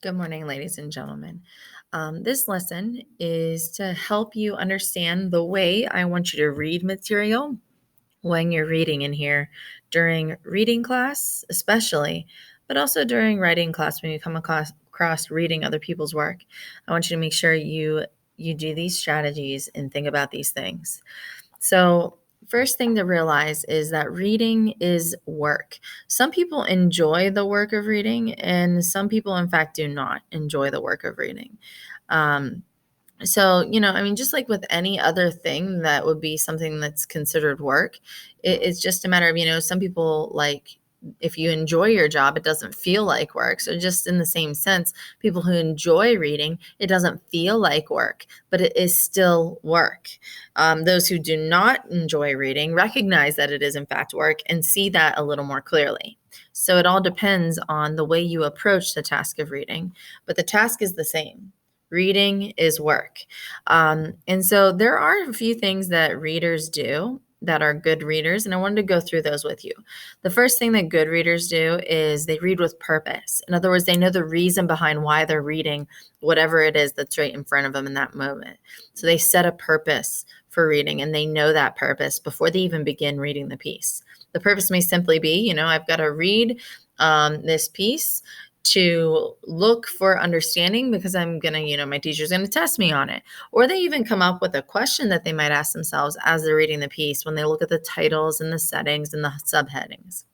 Good morning, ladies and gentlemen. This lesson is to help you understand the way I want you to read material when you're reading in here during reading class, especially, but also during writing class when you come across reading other people's work. I want you to make sure you do these strategies and think about these things. So, first thing to realize is that reading is work. Some people enjoy the work of reading, and some people, in fact, do not enjoy the work of reading. Um, just like with any other thing that would be something that's considered work, it's just a matter of, some people like if you enjoy your job, it doesn't feel like work. So, just in the same sense, people who enjoy reading, it doesn't feel like work, but it is still work. Those who do not enjoy reading recognize that it is, in fact, work and see that a little more clearly. So, it all depends on the way you approach the task of reading, but the task is the same. Reading is work. And so there are a few things that readers do that are good readers, and I wanted to go through those with you. The first thing that good readers do is they read with purpose. In other words, they know the reason behind why they're reading whatever it is that's right in front of them in that moment. So they set a purpose for reading, and they know that purpose before they even begin reading the piece. The purpose may simply be, I've got to read this piece to look for understanding because I'm going to, my teacher's going to test me on it. Or they even come up with a question that they might ask themselves as they're reading the piece when they look at the titles and the settings and the subheadings.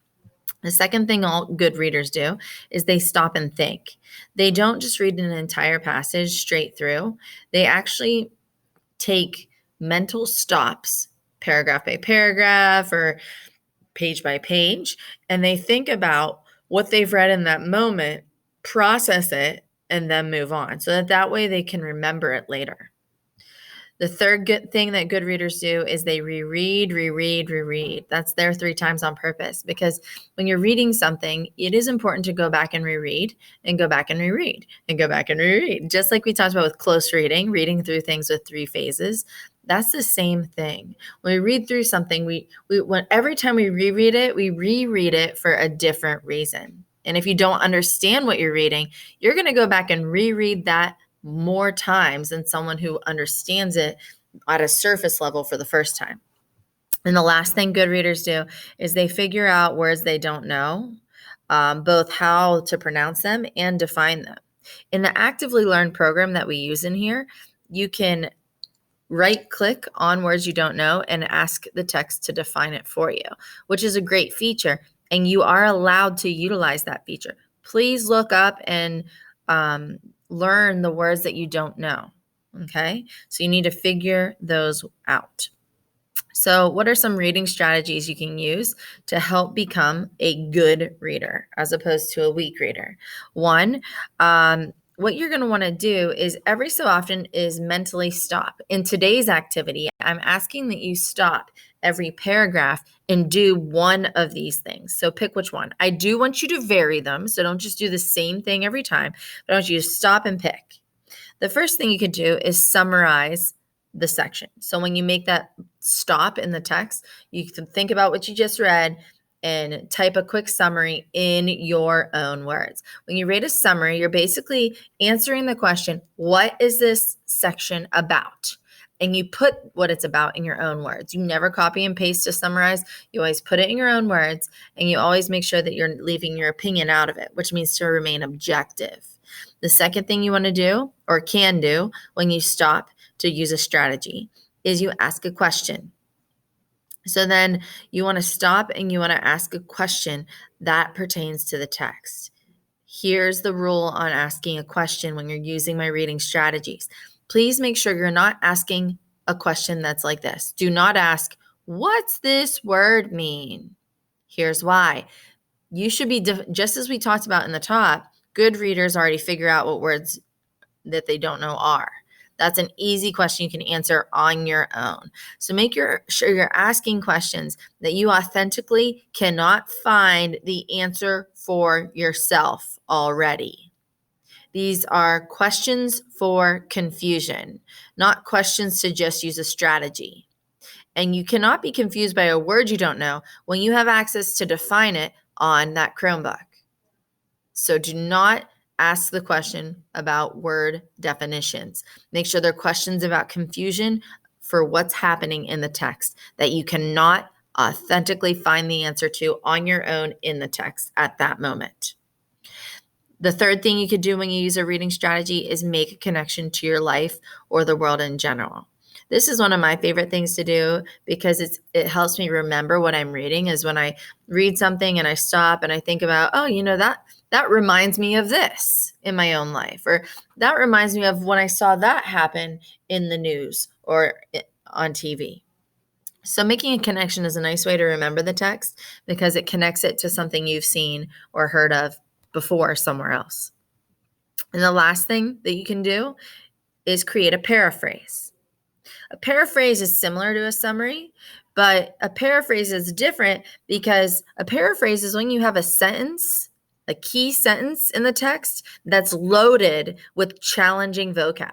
The second thing all good readers do is they stop and think. They don't just read an entire passage straight through. They actually take mental stops, paragraph by paragraph or page by page, and they think about what they've read in that moment, process it, and then move on so that way they can remember it later. The third good thing that good readers do is they reread. That's there 3 times on purpose because when you're reading something, it is important to go back and reread and go back and reread and go back and reread. Just like we talked about with close reading through things with 3 phases. That's the same thing. When we read through something, every time we reread it, we reread it for a different reason. And if you don't understand what you're reading, you're going to go back and reread that more times than someone who understands it at a surface level for the first time. And the last thing good readers do is they figure out words they don't know, both how to pronounce them and define them. In the Actively Learn program that we use in here, you can right-click on words you don't know and ask the text to define it for you, which is a great feature, and you are allowed to utilize that feature. Please look up and learn the words that you don't know, okay? So you need to figure those out. So what are some reading strategies you can use to help become a good reader as opposed to a weak reader? One, what you're going to want to do is every so often is mentally stop. In today's activity, I'm asking that you stop every paragraph and do one of these things. So pick which one. I do want you to vary them. So don't just do the same thing every time, but I want you to stop and pick. The first thing you could do is summarize the section. So when you make that stop in the text, you can think about what you just read and type a quick summary in your own words. When you read a summary, you're basically answering the question, what is this section about? And you put what it's about in your own words. You never copy and paste to summarize. You always put it in your own words, and you always make sure that you're leaving your opinion out of it, which means to remain objective. The second thing you want to do or can do when you stop to use a strategy is you ask a question. So then you want to stop and you want to ask a question that pertains to the text. Here's the rule on asking a question when you're using my reading strategies. Please make sure you're not asking a question that's like this. Do not ask, what's this word mean? Here's why. You should be, just as we talked about in the top, good readers already figure out what words that they don't know are. That's an easy question you can answer on your own. So make sure you're asking questions that you authentically cannot find the answer for yourself already. These are questions for confusion, not questions to just use a strategy. And you cannot be confused by a word you don't know when you have access to define it on that Chromebook. So do not ask the question about word definitions. Make sure they're questions about confusion for what's happening in the text that you cannot authentically find the answer to on your own in the text at that moment. The third thing you could do when you use a reading strategy is make a connection to your life or the world in general. This is one of my favorite things to do because it helps me remember what I'm reading. Is when I read something and I stop and I think about, oh, that reminds me of this in my own life, or that reminds me of when I saw that happen in the news or on TV. So making a connection is a nice way to remember the text because it connects it to something you've seen or heard of before somewhere else. And the last thing that you can do is create a paraphrase. A paraphrase is similar to a summary, but a paraphrase is different because a paraphrase is when you have a sentence, a key sentence in the text that's loaded with challenging vocab.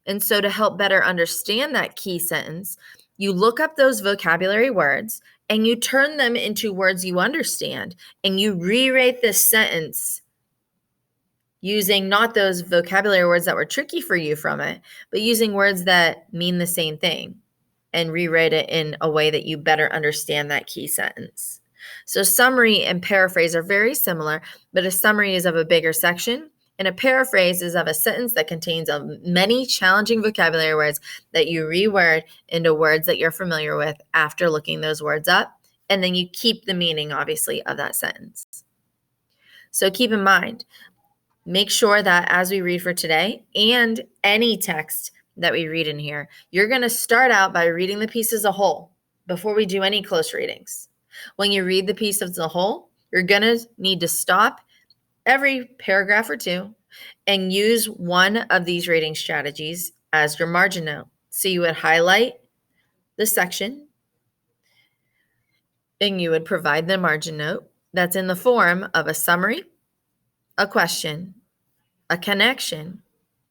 And so to help better understand that key sentence, you look up those vocabulary words and you turn them into words you understand, and you rewrite this sentence using not those vocabulary words that were tricky for you from it, but using words that mean the same thing, and rewrite it in a way that you better understand that key sentence. So summary and paraphrase are very similar, but a summary is of a bigger section, and a paraphrase is of a sentence that contains many challenging vocabulary words that you reword into words that you're familiar with after looking those words up, and then you keep the meaning, obviously, of that sentence. So keep in mind, make sure that as we read for today and any text that we read in here, you're going to start out by reading the piece as a whole before we do any close readings. When you read the piece as a whole, you're going to need to stop every paragraph or two and use one of these reading strategies as your margin note. So you would highlight the section and you would provide the margin note that's in the form of a summary, a question, a connection,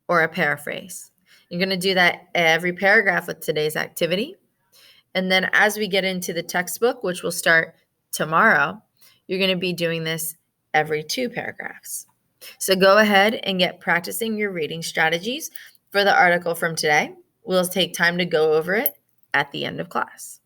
or a paraphrase. You're going to do that every paragraph with today's activity. And then as we get into the textbook, which will start tomorrow, you're going to be doing this every 2 paragraphs. So go ahead and get practicing your reading strategies for the article from today. We'll take time to go over it at the end of class.